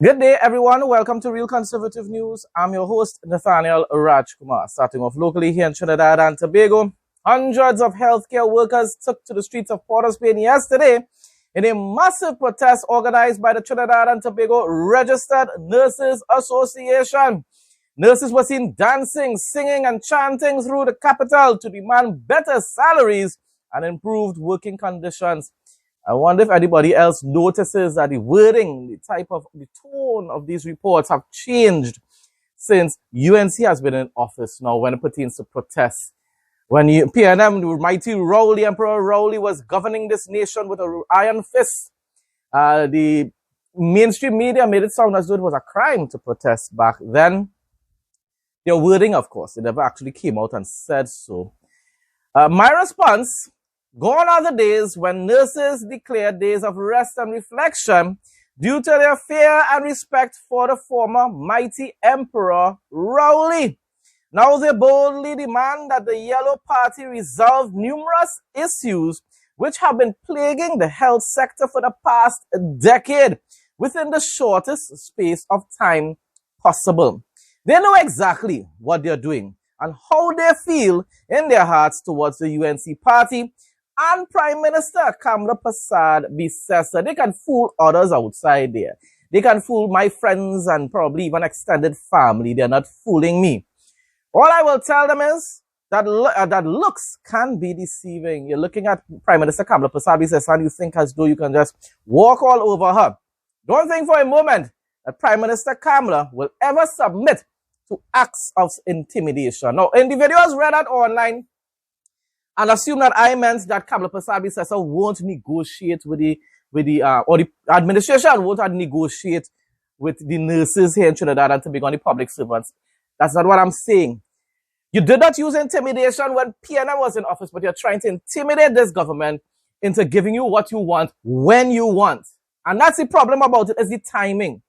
Good day, everyone. Welcome to Real Conservative News. I'm your host, Nathaniel Rajkumar. Starting off locally here in Trinidad and Tobago, hundreds of healthcare workers took to the streets of Port of Spain yesterday in a massive protest organized by the Trinidad and Tobago Registered Nurses Association. Nurses were seen dancing, singing, and chanting through the capital to demand better salaries and improved working conditions. I wonder if anybody else notices that the wording, the tone of these reports have changed since UNC has been in office now when it pertains to protests. When PNM, the mighty Rowley, Emperor Rowley, was governing this nation with an iron fist, the mainstream media made it sound as though it was a crime to protest back then. Their wording, of course, it never actually came out and said so. My response: gone are the days when nurses declared days of rest and reflection due to their fear and respect for the former mighty Emperor Rowley. Now they boldly demand that the Yellow Party resolve numerous issues which have been plaguing the health sector for the past decade within the shortest space of time possible. They know exactly what they're doing and how they feel in their hearts towards the UNC party and Prime Minister Kamla Persad-Bissessar. They can fool others outside there. They can fool my friends and probably even extended family. They're not fooling me. All I will tell them is that looks can be deceiving. You're looking at Prime Minister Kamla Persad-Bissessar and you think as though you can just walk all over her. Don't think for a moment that Prime Minister Kamla will ever submit to acts of intimidation. Now, individuals read that online and assume that I meant that Kamla Persad-Bissessar won't negotiate or the administration won't negotiate with the nurses here in Trinidad and Tobago and the public servants. That's not what I'm saying. You did not use intimidation when PNM was in office, but you're trying to intimidate this government into giving you what you want when you want. And that's the problem about it, is the timing.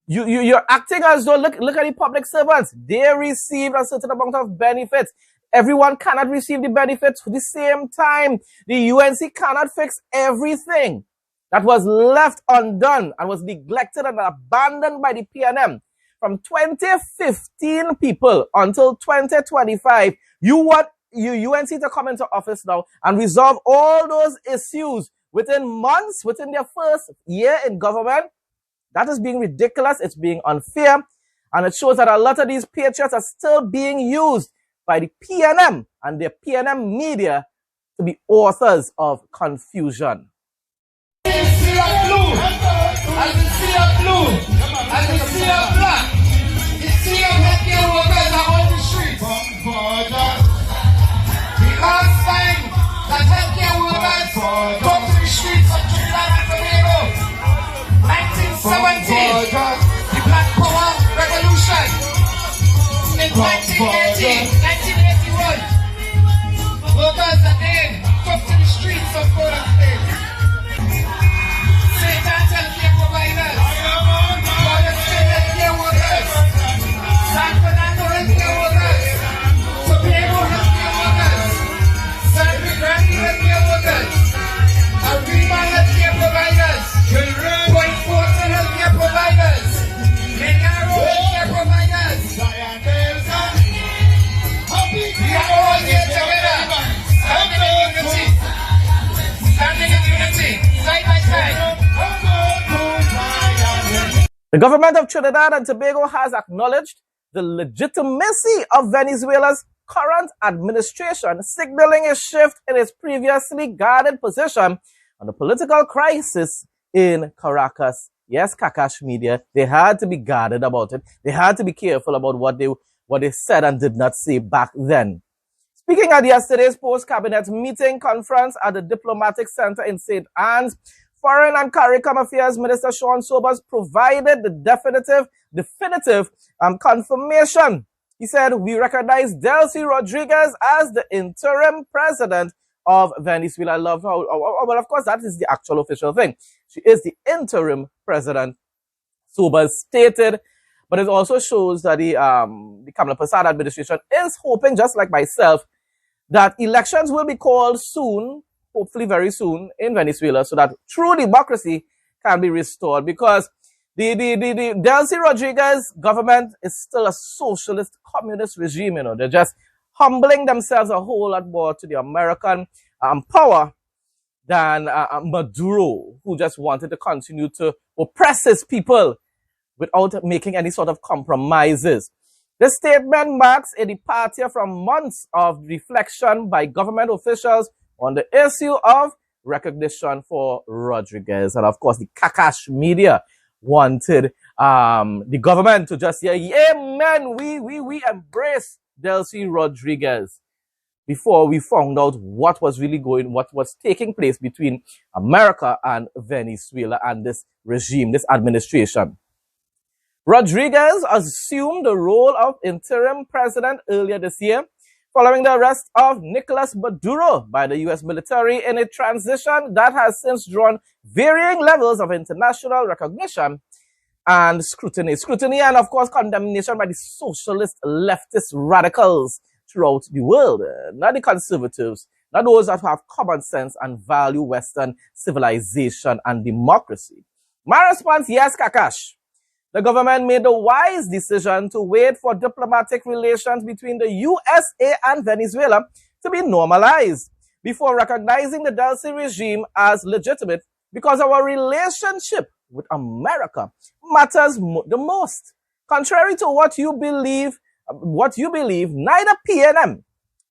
You're acting as though, look at the public servants. They receive a certain amount of benefits. Everyone cannot receive the benefits at the same time. The UNC cannot fix everything that was left undone and was neglected and abandoned by the PNM. From 2015 people until 2025, you want UNC to come into office now and resolve all those issues within months, within their first year in government. That is being ridiculous. It's being unfair. And it shows that a lot of these patriots are still being used by the PNM and the PNM media to be authors of confusion. As you see a blue, as you see a blue, as you see a black, you see a healthcare workers are on the streets. The last time that healthcare workers go to the streets of Trinidad and Tobago, 1970, the Black Power Revolution. In 1981, workers again took to the streets of Port of Spain. St. John's healthcare providers, Royal State healthcare workers, San Fernando healthcare workers, Tobago healthcare workers, San Miguel healthcare workers, Arriba healthcare providers, Point Fortin healthcare providers, Menaro healthcare providers. We are all here together, standing in unity, side by side. The government of Trinidad and Tobago has acknowledged the legitimacy of Venezuela's current administration, signaling a shift in its previously guarded position on the political crisis in Caracas. Yes, Kakash media, they had to be guarded about it. They had to be careful about what they said and did not say back then. Speaking at yesterday's post-cabinet meeting conference at the Diplomatic Center in St. Anne's, Foreign and CARICOM Affairs Minister Sean Sobers provided the definitive confirmation. He said, "We recognize Delcy Rodriguez as the interim president of Venezuela." I love how, well, of course, that is the actual official thing. She is the interim president, Sobers stated. But it also shows that the Kamla Persad administration is hoping, just like myself, that elections will be called soon, hopefully very soon, in Venezuela, so that true democracy can be restored. Because The Delcy Rodriguez government is still a socialist communist regime, you know. They're just humbling themselves a whole lot more to the American power than Maduro, who just wanted to continue to oppress his people without making any sort of compromises. This statement marks a departure from months of reflection by government officials on the issue of recognition for Rodriguez. And of course, the Kakash media wanted the government to just say, amen, we embrace Delcy Rodriguez, before we found out what was taking place between America and Venezuela and this regime, this administration. Rodriguez assumed the role of interim president earlier this year, following the arrest of Nicolas Maduro by the U.S. military in a transition that has since drawn varying levels of international recognition and scrutiny. Scrutiny and, of course, condemnation by the socialist leftist radicals throughout the world. Not the conservatives, not those that have common sense and value Western civilization and democracy. My response, yes, Kakash. The government made the wise decision to wait for diplomatic relations between the USA and Venezuela to be normalized before recognizing the Delcy regime as legitimate, because our relationship with America matters the most. Contrary to what you believe, neither PNM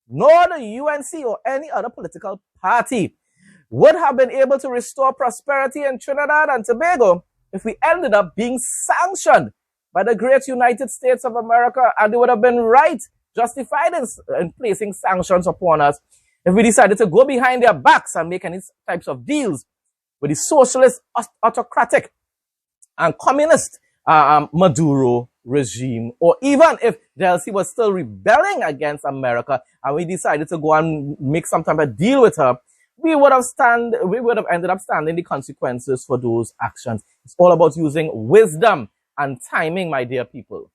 nor the UNC or any other political party would have been able to restore prosperity in Trinidad and Tobago if we ended up being sanctioned by the great United States of America, and they would have been right, justified in placing sanctions upon us if we decided to go behind their backs and make any types of deals with the socialist, autocratic, and communist Maduro regime, or even if Delcy was still rebelling against America and we decided to go and make some type of deal with her, we would have ended up standing the consequences for those actions. It's all about using wisdom and timing, my dear people.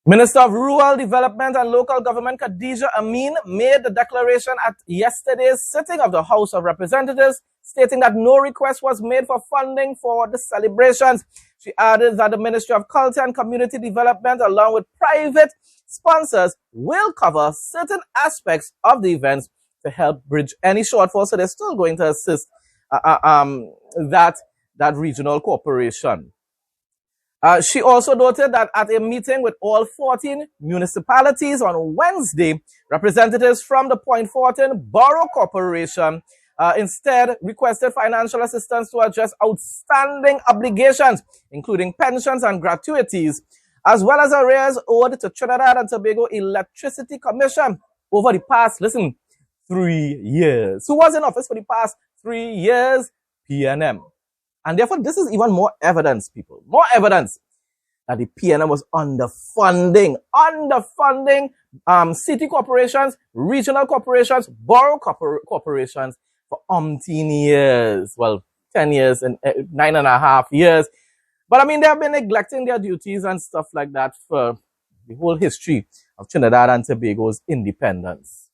Minister of Rural Development and Local Government Khadija Amin made the declaration at yesterday's sitting of the House of Representatives, stating that no request was made for funding for the celebrations. She added that the Ministry of Culture and Community Development, along with private sponsors, will cover certain aspects of the events to help bridge any shortfall. So they're still going to assist that regional corporation. She also noted that at a meeting with all 14 municipalities on Wednesday, representatives from the Point Fortin Borough Corporation instead requested financial assistance to address outstanding obligations, including pensions and gratuities, as well as arrears owed to Trinidad and Tobago Electricity Commission over the past, 3 years. Who was in office for the past 3 years? PNM. And therefore, this is even more evidence, people, more evidence that the PNM was underfunding city corporations, regional corporations, borough corporations for umpteen years. Well, 10 years and 9.5 years. But I mean, they have been neglecting their duties and stuff like that for the whole history of Trinidad and Tobago's independence.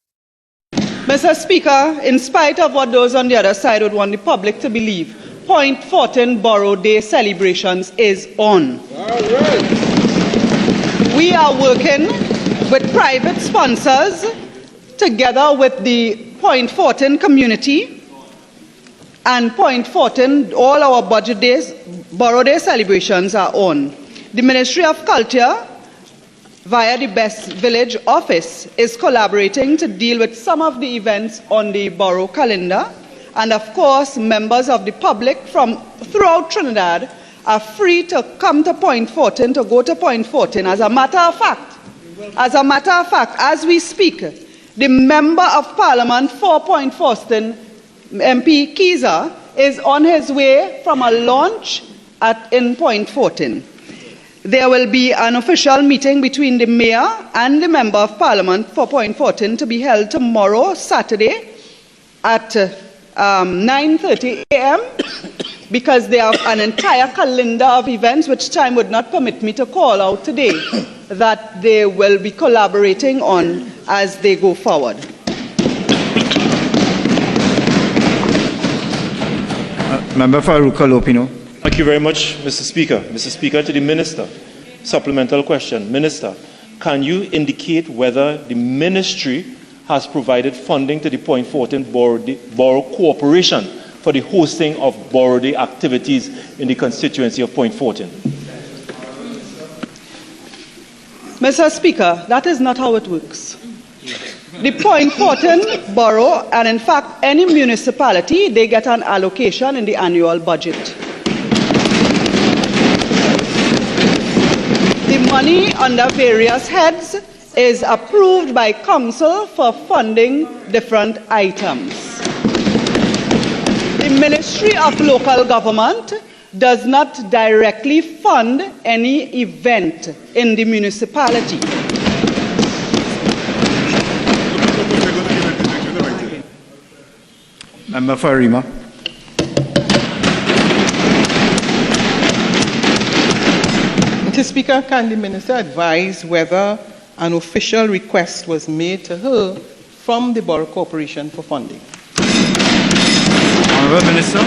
Mr. Speaker, in spite of what those on the other side would want the public to believe, Point Fortin Borough Day celebrations is on. All right. We are working with private sponsors together with the Point Fortin community and Point Fortin. All our budget days, Borough Day celebrations are on. The Ministry of Culture, via the Best Village Office, is collaborating to deal with some of the events on the borough calendar. And of course, members of the public from throughout Trinidad are free to come to Point Fortin, to go to Point Fortin. As a matter of fact, as we speak, the Member of Parliament for Point Fortin, MP Kiza, is on his way from a launch in Point Fortin. There will be an official meeting between the Mayor and the Member of Parliament for Point Fortin to be held tomorrow, Saturday, at 9:30 a.m. because they have an entire calendar of events which time would not permit me to call out today that they will be collaborating on as they go forward. Member for Kalopino. Thank you very much, Mr. Speaker. Mr. Speaker, to the Minister, supplemental question. Minister, can you indicate whether the Ministry has provided funding to the Point Fortin Borough Corporation for the hosting of Borough Day activities in the constituency of Point Fortin? Mr. Speaker, that is not how it works. The Point Fortin Borough, and in fact any municipality, they get an allocation in the annual budget. The money under various heads is approved by council for funding different items. The Ministry of Local Government does not directly fund any event in the municipality. Member for Rima. Mr. Speaker, can the Minister advise whether an official request was made to her from the Borough Corporation for funding? Honourable Minister.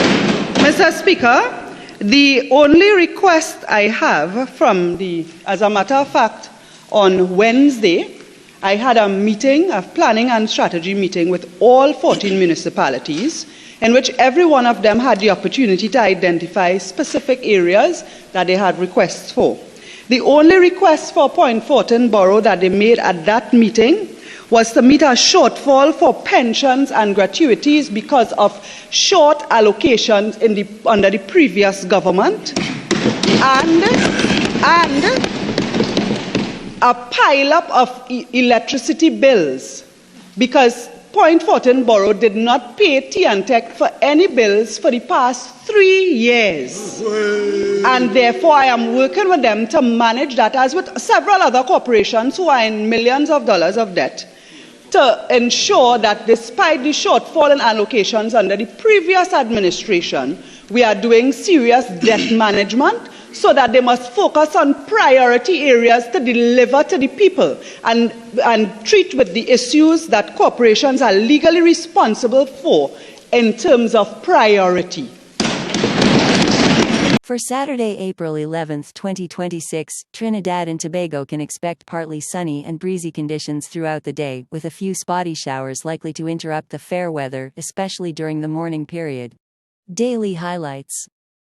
Mr. Speaker, the only request I have from as a matter of fact, on Wednesday, I had a meeting, a planning and strategy meeting with all 14 municipalities, in which every one of them had the opportunity to identify specific areas that they had requests for. The only request for Point Fortin Borough that they made at that meeting was to meet a shortfall for pensions and gratuities because of short allocations under the previous government, and a pile-up of electricity bills, because Point Fortin Borough did not pay T&Tech for any bills for the past 3 years. And therefore, I am working with them to manage that, as with several other corporations who are in millions of dollars of debt, to ensure that despite the shortfall in allocations under the previous administration, we are doing serious debt management, so that they must focus on priority areas to deliver to the people and treat with the issues that corporations are legally responsible for in terms of priority. For Saturday, April 11, 2026, Trinidad and Tobago can expect partly sunny and breezy conditions throughout the day, with a few spotty showers likely to interrupt the fair weather, especially during the morning period. Daily highlights.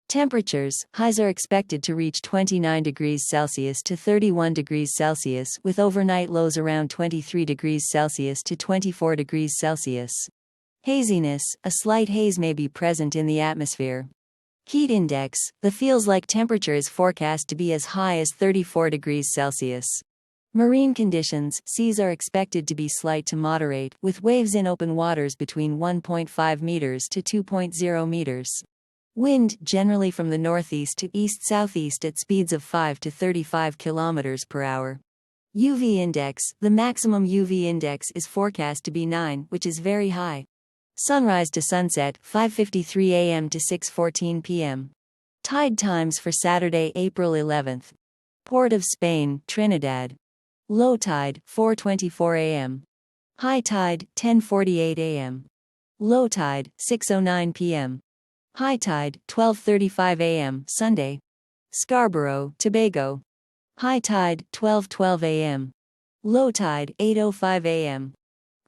Temperatures. Highs are expected to reach 29 degrees Celsius to 31 degrees Celsius, with overnight lows around 23 degrees Celsius to 24 degrees Celsius. Haziness. A slight haze may be present in the atmosphere. Heat index. The feels like temperature is forecast to be as high as 34 degrees Celsius. Marine conditions. Seas are expected to be slight to moderate, with waves in open waters between 1.5 meters to 2.0 meters. Wind, generally from the northeast to east-southeast at speeds of 5 to 35 kilometers per hour. UV index. The maximum UV index is forecast to be 9, which is very high. Sunrise to sunset, 5:53 a.m. to 6:14 p.m. Tide times for Saturday, April 11th. Port of Spain, Trinidad. Low tide, 4:24 a.m. High tide, 10:48 a.m. Low tide, 6:09 p.m. High tide, 12:35 a.m. Sunday. Scarborough, Tobago. High tide, 12:12 a.m. Low tide, 8:05 a.m.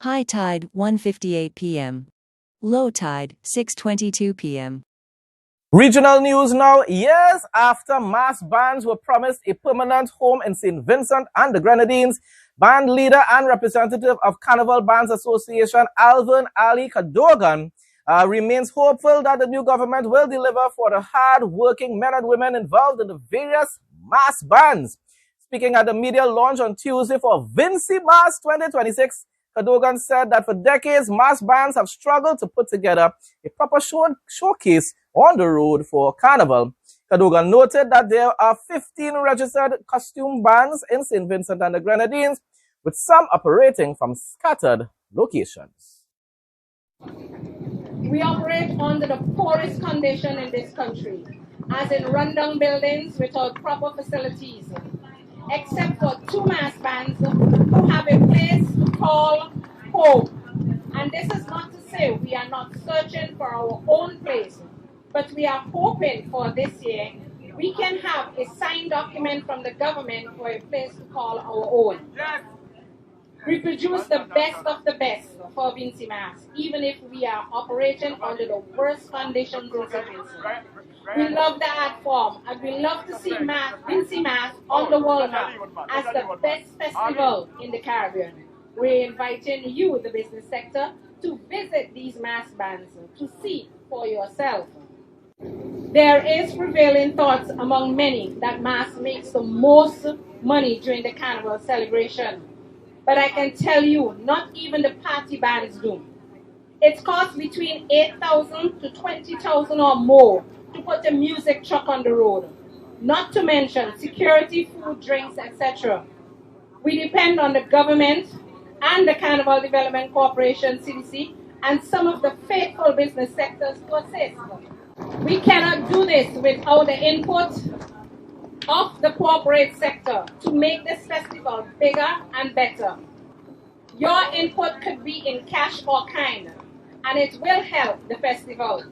High tide, 1:58 p.m. Low tide, 6:22 p.m. Regional news now. Years after mass bands were promised a permanent home in St. Vincent and the Grenadines, band leader and representative of Carnival Bands Association, Alvin Ali Cadogan, remains hopeful that the new government will deliver for the hard-working men and women involved in the various mass bands. Speaking at the media launch on Tuesday for Vinci Mass 2026, Cadogan said that for decades, mass bands have struggled to put together a proper showcase on the road for Carnival. Cadogan noted that there are 15 registered costume bands in St. Vincent and the Grenadines, with some operating from scattered locations. We operate under the poorest condition in this country, as in rundown buildings without proper facilities, except for 2 mass bands who have a place to call home. And this is not to say we are not searching for our own place, But we are hoping for this year we can have a signed document from the government for a place to call our own. We produce the best of the best for Vinci Mass, even if we are operating under the worst conditions in St. Vincent. We love the art form, and we love to see Vinci Mass on the world map as the best festival in the Caribbean. We're inviting you, the business sector, to visit these mass bands to see for yourself. There is prevailing thoughts among many that mass makes the most money during the carnival celebration. But I can tell you, not even the party bands do. It costs between $8,000 to $20,000 or more to put a music truck on the road, not to mention security, food, drinks, etc. We depend on the government and the Carnival Development Corporation, CDC, and some of the faithful business sectors to assist. We cannot do this without the input of the corporate sector to make this festival bigger and better. Your input could be in cash or kind, and it will help the festival.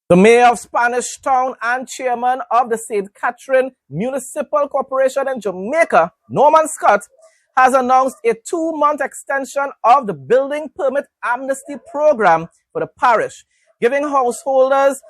The mayor of Spanish Town and chairman of the St. Catherine Municipal Corporation in Jamaica, Norman Scott, has announced a 2-month extension of the building permit amnesty program for the parish, giving householders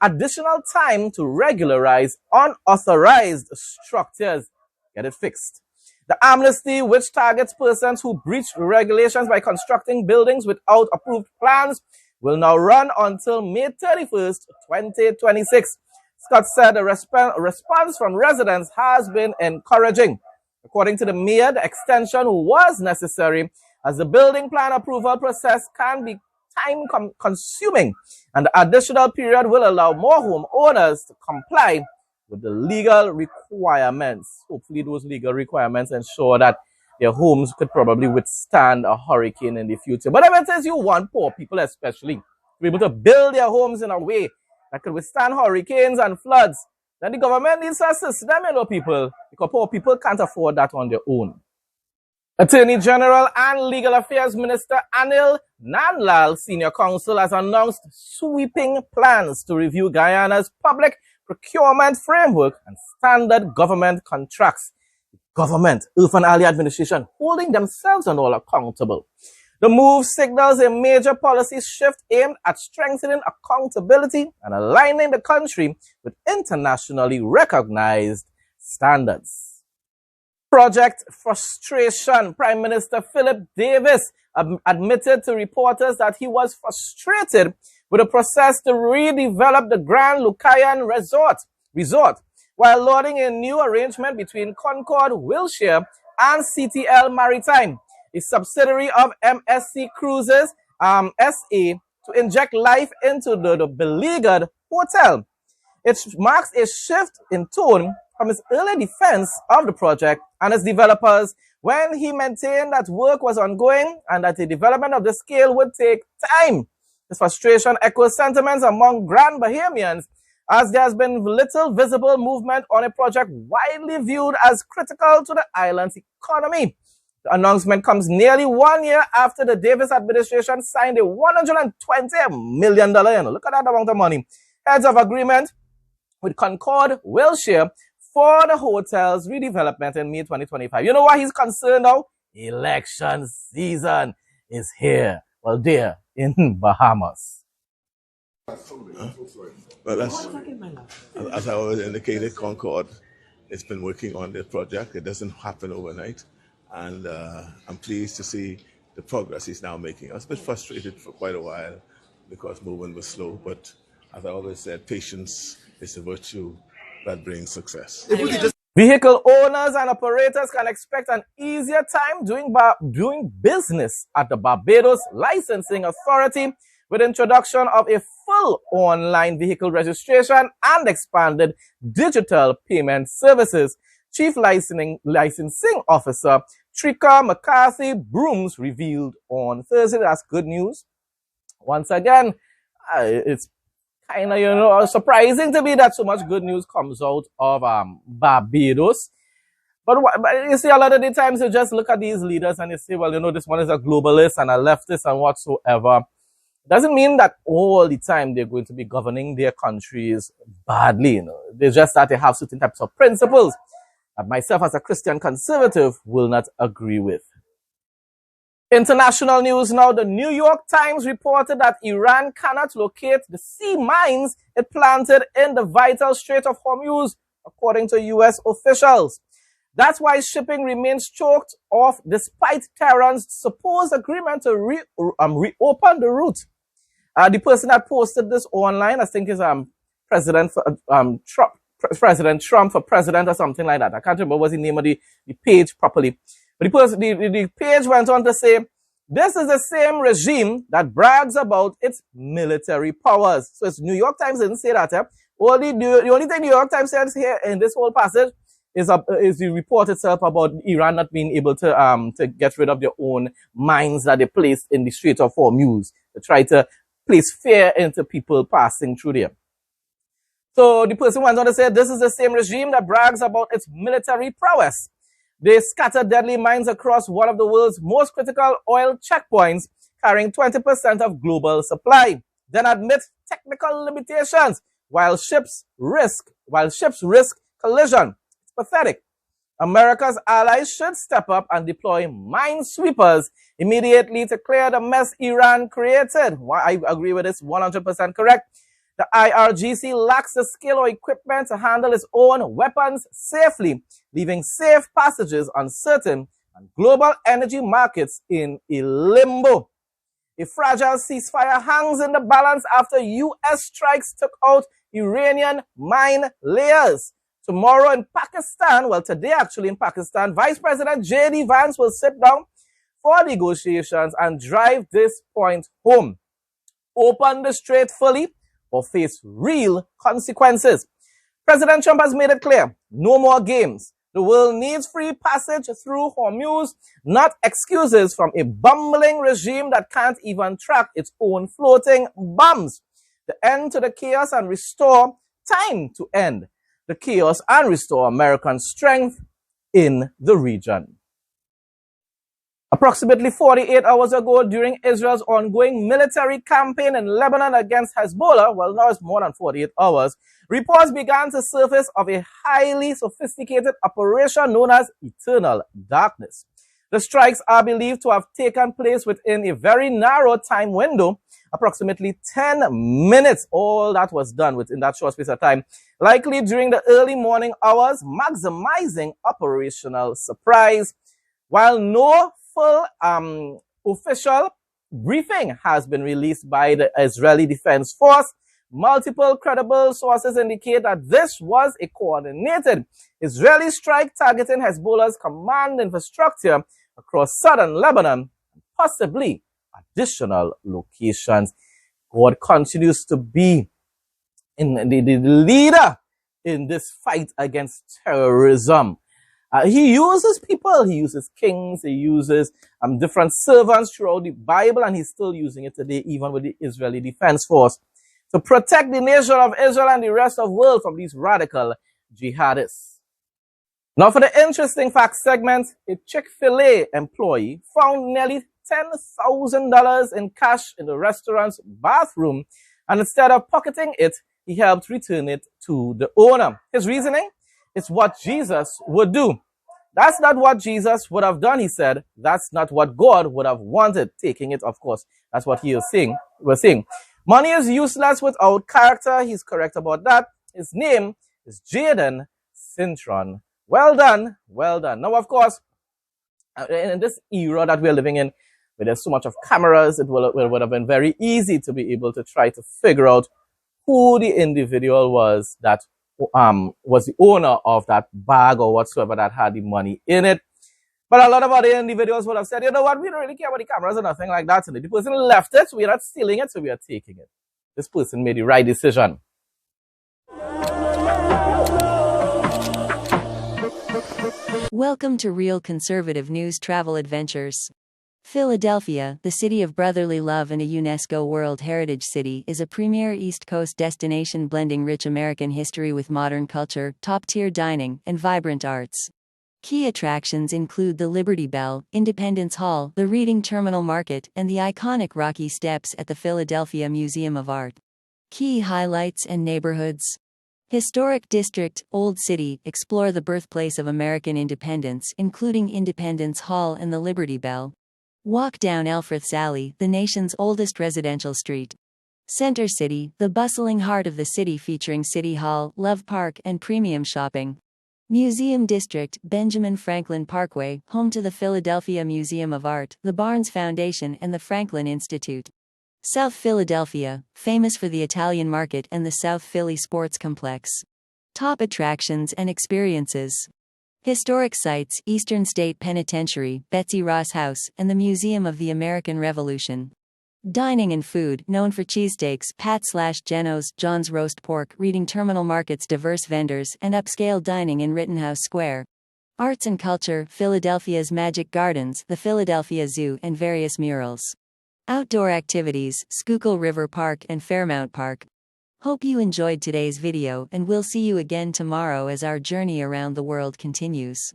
additional time to regularize unauthorized structures. Get it fixed. The amnesty, which targets persons who breach regulations by constructing buildings without approved plans, will now run until May 31st, 2026. Scott said the response from residents has been encouraging. According to the mayor, the extension was necessary as the building plan approval process can be time-consuming, and the additional period will allow more homeowners to comply with the legal requirements. Hopefully those legal requirements ensure that their homes could probably withstand a hurricane in the future. But if it is you want poor people especially to be able to build their homes in a way that could withstand hurricanes and floods, then the government needs to assist them, people, because poor people can't afford that on their own. Attorney General and Legal Affairs Minister Anil Nandlal Senior Counsel has announced sweeping plans to review Guyana's public procurement framework and standard government contracts. Government, Earth and Alley Administration, holding themselves and all accountable. The move signals a major policy shift aimed at strengthening accountability and aligning the country with internationally recognized standards. Project Frustration. Prime Minister Philip Davis admitted to reporters that he was frustrated with the process to redevelop the Grand Lucayan Resort, while lauding a new arrangement between Concord Wilshire and CTL Maritime, a subsidiary of MSC Cruises SA, to inject life into the beleaguered hotel. It marks a shift in tone from his early defense of the project and its developers, when he maintained that work was ongoing and that the development of the scale would take time. This frustration echoes sentiments among Grand Bahamians, as there has been little visible movement on a project widely viewed as critical to the island's economy. The announcement comes nearly 1 year after the Davis administration signed a $120 million, look at that amount of money, heads of agreement with Concord Wilshire for the hotel's redevelopment in May 2025. You know why he's concerned now? Election season is here. Well, there in Bahamas. Well, as I always indicated, Concord has been working on this project. It doesn't happen overnight. And I'm pleased to see the progress he's now making. I was a bit frustrated for quite a while because movement was slow. But as I always said, patience is a virtue that brings success. Vehicle owners and operators can expect an easier time doing business at the Barbados Licensing Authority with introduction of a full online vehicle registration and expanded digital payment services. Chief Licensing Officer Trika McCarthy Brooms revealed on Thursday. That's good news. Once again, it's kind of, surprising to me that so much good news comes out of Barbados. But you see, a lot of the times you just look at these leaders and you say, well, this one is a globalist and a leftist and whatsoever. It doesn't mean that all the time they're going to be governing their countries badly. It's just that they have certain types of principles that myself as a Christian conservative will not agree with. International news now. The New York Times reported that Iran cannot locate the sea mines it planted in the vital Strait of Hormuz, according to U.S. officials. That's why shipping remains choked off despite Tehran's supposed agreement to reopen the route. The person that posted this online, I think is President Trump for president or something like that. I can't remember what's the name of the page properly. But the page went on to say, this is the same regime that brags about its military powers. So it's New York Times didn't say that. The only thing New York Times says here in this whole passage is the report itself about Iran not being able to get rid of their own mines that they placed in the Strait of Hormuz to try to place fear into people passing through there. So the person went on to say, this is the same regime that brags about its military prowess. They scatter deadly mines across one of the world's most critical oil checkpoints, carrying 20% of global supply, then admit technical limitations while ships risk collision. It's pathetic. America's allies should step up and deploy minesweepers immediately to clear the mess Iran created. I agree with this, 100% correct. The IRGC lacks the skill or equipment to handle its own weapons safely, leaving safe passages uncertain and global energy markets in a limbo. A fragile ceasefire hangs in the balance after U.S. strikes took out Iranian mine layers. Tomorrow in Pakistan, well, today actually in Pakistan, Vice President J.D. Vance will sit down for negotiations and drive this point home. Open the strait fully or face real consequences. President Trump has made it clear, no more games. The world needs free passage through Hormuz, not excuses from a bumbling regime that can't even track its own floating bombs. The end to the chaos and restore time to end the chaos and restore American strength in the region. Approximately 48 hours ago, during Israel's ongoing military campaign in Lebanon against Hezbollah, well, now it's more than 48 hours, reports began to surface of a highly sophisticated operation known as Eternal Darkness. The strikes are believed to have taken place within a very narrow time window, approximately 10 minutes. All that was done within that short space of time, likely during the early morning hours, maximizing operational surprise. While no full official briefing has been released by the Israeli Defense Force, multiple credible sources indicate that this was a coordinated Israeli strike targeting Hezbollah's command infrastructure across southern Lebanon and possibly additional locations. God continues to be the leader in this fight against terrorism. He uses people, he uses kings, he uses different servants throughout the Bible, and he's still using it today, even with the Israeli Defense Force, to protect the nation of Israel and the rest of the world from these radical jihadists. Now, for the interesting fact segment, a Chick-fil-A employee found nearly $10,000 in cash in the restaurant's bathroom, and instead of pocketing it, he helped return it to the owner. His reasoning? It's what Jesus would do. That's not what Jesus would have done, he said. That's not what God would have wanted, taking it, of course. That's what he was saying. Money is useless without character. He's correct about that. His name is Jaden Cintron. Well done, well done. Now, of course, in this era that we're living in, where there's so much of cameras, it would have been very easy to be able to try to figure out who the individual was that was the owner of that bag or whatsoever that had the money in it. But a lot of other individuals would have said, you know what, we don't really care about the cameras or nothing like that. And the person left it, we're not stealing it, so we are taking it. This person made the right decision. Welcome to Real Conservative News Travel Adventures. Philadelphia, the city of brotherly love and a UNESCO World Heritage City, is a premier East Coast destination blending rich American history with modern culture, top-tier dining, and vibrant arts. Key attractions include the Liberty Bell, Independence Hall, the Reading Terminal Market, and the iconic Rocky Steps at the Philadelphia Museum of Art. Key highlights and neighborhoods. Historic District, Old City, explore the birthplace of American independence, including Independence Hall and the Liberty Bell. Walk down Elfreth's Alley, the nation's oldest residential street. Center City, the bustling heart of the city featuring City Hall, Love Park, and premium shopping. Museum District, Benjamin Franklin Parkway, home to the Philadelphia Museum of Art, the Barnes Foundation, and the Franklin Institute. South Philadelphia, famous for the Italian Market and the South Philly Sports Complex. Top attractions and experiences. Historic sites, Eastern State Penitentiary, Betsy Ross House, and the Museum of the American Revolution. Dining and food, known for cheesesteaks, Pat/Geno's, John's Roast Pork, Reading Terminal Market's diverse vendors, and upscale dining in Rittenhouse Square. Arts and culture, Philadelphia's Magic Gardens, the Philadelphia Zoo, and various murals. Outdoor activities, Schuylkill River Park and Fairmount Park. Hope you enjoyed today's video, and we'll see you again tomorrow as our journey around the world continues.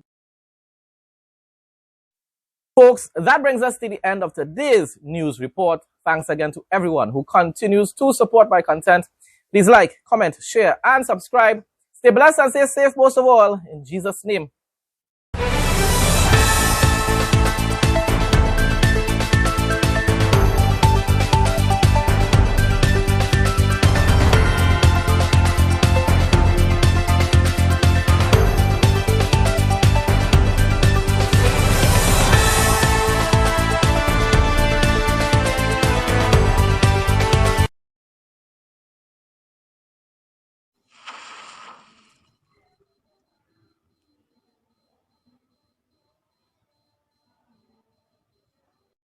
Folks, that brings us to the end of today's news report. Thanks again to everyone who continues to support my content. Please like, comment, share, and subscribe. Stay blessed and stay safe most of all. In Jesus' name.